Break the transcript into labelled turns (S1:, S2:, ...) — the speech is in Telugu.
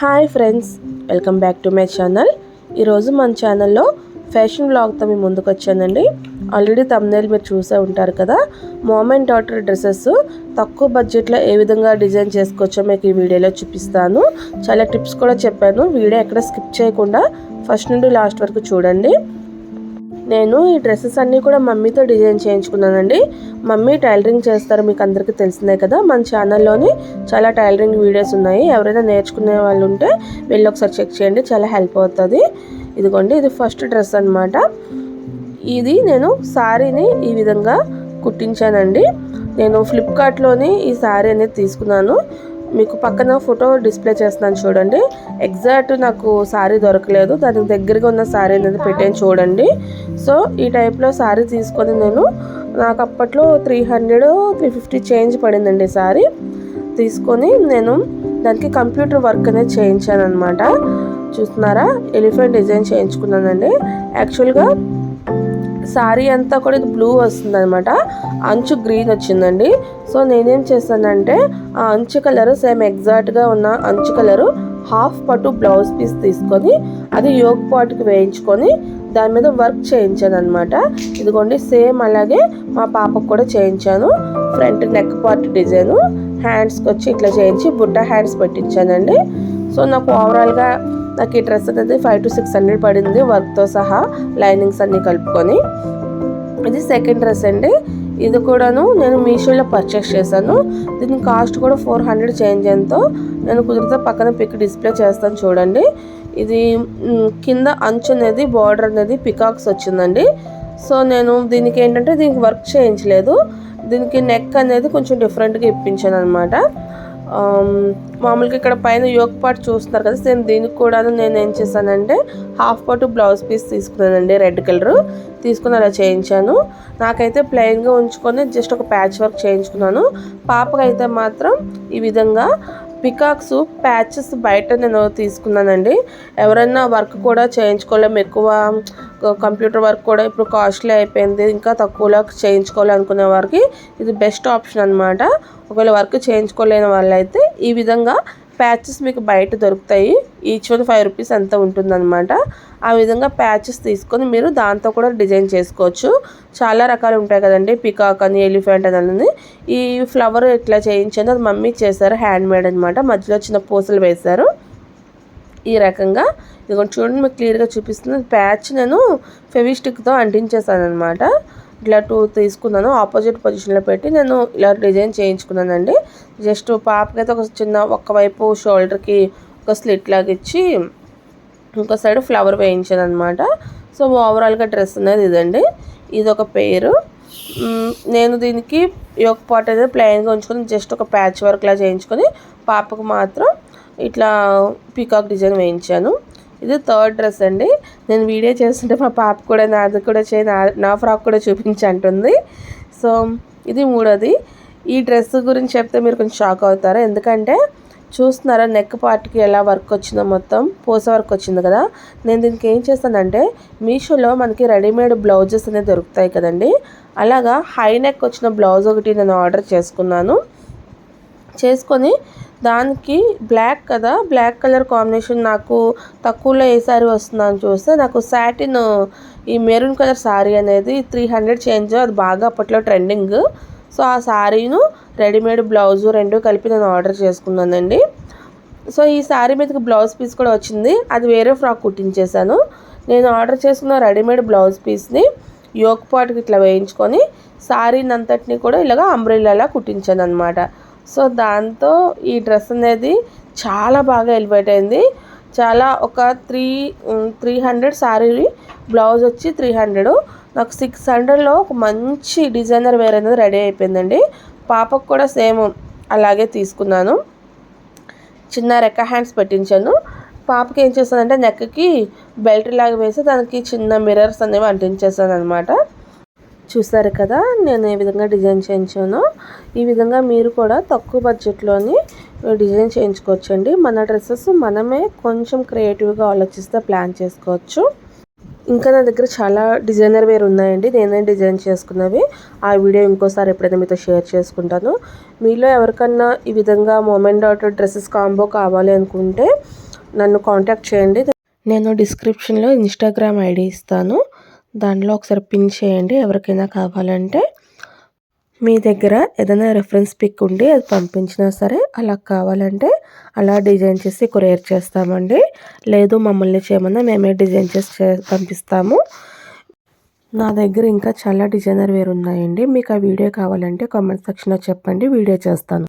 S1: Hi friends, welcome back to my channel. ఈరోజు మన ఛానల్లో ఫ్యాషన్ వ్లాగ్తో మీ ముందుకు వచ్చానండి. ఆల్రెడీ థంబ్నెయిల్ మీరు చూసే ఉంటారు కదా. మామ్ అండ్ డాటర్ డ్రెస్సెస్ తక్కువ బడ్జెట్లో ఏ విధంగా డిజైన్ చేసుకోవచ్చో మీకు ఈ వీడియోలో చూపిస్తాను. చాలా టిప్స్ కూడా చెప్పాను. వీడియో ఎక్కడ స్కిప్ చేయకుండా ఫస్ట్ నుండి లాస్ట్ వరకు చూడండి. నేను ఈ డ్రెస్సెస్ అన్నీ కూడా మమ్మీతో డిజైన్ చేయించుకున్నానండి. మమ్మీ టైలరింగ్ చేస్తారు, మీకు అందరికీ తెలిసిందే కదా. మన ఛానల్లోని చాలా టైలరింగ్ వీడియోస్ ఉన్నాయి. ఎవరైనా నేర్చుకునే వాళ్ళు ఉంటే వెళ్ళి ఒకసారి చెక్ చేయండి, చాలా హెల్ప్ అవుతుంది. ఇదిగోండి, ఇది ఫస్ట్ డ్రెస్ అనమాట. ఇది నేను శారీని ఈ విధంగా కుట్టించానండి. నేను ఫ్లిప్కార్ట్లోని ఈ శారీ అనేది తీసుకున్నాను. మీకు పక్కన ఫోటో డిస్ప్లే చేస్తున్నాను చూడండి. ఎగ్జాక్ట్ నాకు శారీ దొరకలేదు, దానికి దగ్గరగా ఉన్న శారీ అనేది పెట్టాను చూడండి. సో ఈ టైప్లో శారీ తీసుకొని నాకు అప్పట్లో 300-350 చేంజ్ పడిందండి శారీ. తీసుకొని నేను దానికి కంప్యూటర్ వర్క్ అనేది చేయించాను అనమాట. చూస్తున్నారా, ఎలిఫెంట్ డిజైన్ చేయించుకున్నానండి. యాక్చువల్గా శారీ అంతా కూడా ఇది బ్లూ వస్తుంది అనమాట, అంచు గ్రీన్ వచ్చిందండి. సో నేనేం చేశానంటే ఆ అంచు కలరు సేమ్ ఎగ్జాక్ట్గా ఉన్న అంచు కలరు హాఫ్ పట్టు బ్లౌజ్ పీస్ తీసుకొని అది యోగ్ పాట్కి వేయించుకొని దాని మీద వర్క్ చేయించాను అనమాట. ఇదిగోండి, సేమ్ అలాగే మా పాపకు కూడా చేయించాను. ఫ్రంట్ నెక్ పార్ట్ డిజైను, హ్యాండ్స్కి వచ్చి ఇట్లా చేయించి బుట్ట హ్యాండ్స్ పెట్టించానండి. సో నాకు ఓవరాల్గా నాకు ఈ డ్రెస్ అనేది 500 to 600 పడింది, వర్క్తో సహా లైనింగ్స్ అన్నీ కలుపుకొని. ఇది సెకండ్ డ్రెస్ అండి. ఇది కూడాను నేను మీషోలో పర్చేస్ చేశాను. దీని కాస్ట్ కూడా 400 చేంజ్ ఎంతో. నేను కుదిరితే పక్కన పిక్ డిస్ప్లే చేస్తాను చూడండి. ఇది కింద అంచు అనేది బార్డర్ అనేది పికాక్స్ వచ్చిందండి. సో నేను దీనికి ఏంటంటే దీనికి వర్క్ చేయించలేదు, దీనికి నెక్ అనేది కొంచెం డిఫరెంట్గా ఇప్పించాను అనమాట. మామూలుగా ఇక్కడ పైన యోగ్ పార్ట్ చూస్తున్నారు కదా, సేమ్ దీనికి కూడా నేను ఏం చేశానంటే హాఫ్ పట్టు బ్లౌజ్ పీస్ తీసుకున్నానండి, రెడ్ కలర్ తీసుకుని అలా చేయించాను. నాకైతే ప్లెయిన్గా ఉంచుకొని జస్ట్ ఒక ప్యాచ్ వర్క్ చేయించుకున్నాను. పాపకైతే మాత్రం ఈ విధంగా పికాక్స్ ప్యాచెస్ బయట నేను తీసుకున్నానండి. ఎవరైనా వర్క్ కూడా చేయించుకోలేము, ఎక్కువ కంప్యూటర్ వర్క్ కూడా ఇప్పుడు కాస్ట్లీ అయిపోయింది, ఇంకా తక్కువలో చేయించుకోవాలనుకునే వారికి ఇది బెస్ట్ ఆప్షన్ అనమాట. ఒకవేళ వర్క్ చేయించుకోలేని వాళ్ళైతే ఈ విధంగా ప్యాచెస్ మీకు బయట దొరుకుతాయి. ఈచ్ వన్ 5 రూపీస్ ఎంత ఉంటుందన్నమాట. ఆ విధంగా ప్యాచెస్ తీసుకొని మీరు దాంతో కూడా డిజైన్ చేసుకోవచ్చు. చాలా రకాలు ఉంటాయి కదండి, పికాక్ అని, ఎలిఫెంట్ అని. ఈ ఫ్లవర్ ఇట్లా చేయించాను, అది మమ్మీ చేశారు, హ్యాండ్ మేడ్ అనమాట. మధ్యలో చిన్న పూసలు వేశారు ఈ రకంగా. ఇదిగోండి చూడండి, మీకు క్లియర్గా చూపిస్తుంది. ప్యాచ్ నేను ఫెవిస్టిక్తో అంటించేసాను అనమాట. ఇట్లా 2 తీసుకున్నాను, ఆపోజిట్ పొజిషన్లో పెట్టి నేను ఇలా డిజైన్ చేయించుకున్నానండి. జస్ట్ పాపకైతే ఒక చిన్న ఒక్కవైపు షోల్డర్కి ఒక స్లిట్ లాగా ఇచ్చి ఇంకో సైడ్ ఫ్లవర్ వేయించాను అనమాట. సో ఓవరాల్గా డ్రెస్ అనేది ఇదండి. ఇది ఒక పేరు. నేను దీనికి యోగ్ పార్ట్ అనేది ప్లెయిన్గా ఉంచుకొని జస్ట్ ఒక ప్యాచ్ వర్క్లా చేయించుకొని పాపకు మాత్రం ఇట్లా పీకాక్ డిజైన్ వేయించాను. ఇది థర్డ్ డ్రెస్ అండి. నేను వీడియో చేస్తుంటే మా పాప కూడా నాది కూడా నా ఫ్రాక్ కూడా చూపించి అంటుంది. సో ఇది మూడోది. ఈ డ్రెస్ గురించి చెప్తే మీరు కొంచెం షాక్ అవుతారు, ఎందుకంటే చూస్తున్నారా నెక్ పార్ట్కి ఎలా వర్క్ వచ్చిందో, మొత్తం పూస వర్క్ వచ్చింది కదా. నేను దీనికి ఏం చేస్తానంటే మీషోలో మనకి రెడీమేడ్ బ్లౌజెస్ అనేది దొరుకుతాయి కదండి, అలాగా హై నెక్ వచ్చిన బ్లౌజ్ ఒకటి నేను ఆర్డర్ చేసుకొని దానికి బ్లాక్ కదా, బ్లాక్ కలర్ కాంబినేషన్ నాకు తక్కువలో ఏ శారీ వస్తుందని చూస్తే నాకు సాటిన్ ఈ మెరూన్ కలర్ శారీ అనేది 300 చేంజ్, అది బాగా అప్పట్లో ట్రెండింగ్. సో ఆ శారీను రెడీమేడ్ బ్లౌజు రెండు కలిపి నేను ఆర్డర్ చేసుకున్నానండి. సో ఈ శారీ మీదకి బ్లౌజ్ పీస్ కూడా వచ్చింది, అది వేరే ఫ్రాక్ కుట్టించేశాను. నేను ఆర్డర్ చేసుకున్న రెడీమేడ్ బ్లౌజ్ పీస్ని యోగ్ పాట్కి ఇట్లా వేయించుకొని శారీని అంతటిని కూడా ఇలాగా అంబ్రెల్లాలా కుట్టించాను అనమాట. సో దాంతో ఈ డ్రెస్ అనేది చాలా బాగా ఎలివేట్ అయింది. చాలా ఒక 300 శారీ, బ్లౌజ్ వచ్చి 300, నాకు 600లో ఒక మంచి డిజైనర్ వేర్ అనేది రెడీ అయిపోయిందండి. పాపకు కూడా సేమ్ అలాగే తీసుకున్నాను, చిన్న రెక్క హ్యాండ్స్ పెట్టించాను. పాపకి ఏం చేస్తానంటే నెక్కి బెల్ట్ లాగా వేసి దానికి చిన్న మిర్రర్స్ అనేవి అంటించేసాను అనమాట. చూసారు కదా నేను ఏ విధంగా డిజైన్ చేయించానో. ఈ విధంగా మీరు కూడా తక్కువ బడ్జెట్లోని డిజైన్ చేయించుకోవచ్చండి. మన డ్రెస్సెస్ మనమే కొంచెం క్రియేటివ్గా ఆలోచిస్తే ప్లాన్ చేసుకోవచ్చు. ఇంకా నా దగ్గర చాలా డిజైనర్ వేర్ ఉన్నాయండి, నేనే డిజైన్ చేసుకున్నవి. ఆ వీడియో ఇంకోసారి ఎప్పుడైనా మీతో షేర్ చేసుకుంటాను. మీలో ఎవరికన్నా ఈ విధంగా mom and daughter dresses combo కావాలి అనుకుంటే నన్ను కాంటాక్ట్ చేయండి. నేను డిస్క్రిప్షన్లో ఇన్స్టాగ్రామ్ ఐడి ఇస్తాను, దానిలో ఒకసారి పిన్ చేయండి ఎవరికైనా కావాలంటే. మీ దగ్గర ఏదైనా రెఫరెన్స్ పిక్ ఉండి అది పంపించినా సరే అలా కావాలంటే అలా డిజైన్ చేసి కొరియర్ చేస్తామండి. లేదు మమ్మల్ని చేయమన్నా మేమే డిజైన్ చేసి పంపిస్తాము. నా దగ్గర ఇంకా చాలా డిజైనర్ వేర్ ఉన్నాయండి. మీకు ఆ వీడియో కావాలంటే కామెంట్ సెక్షన్లో చెప్పండి, వీడియో చేస్తాను.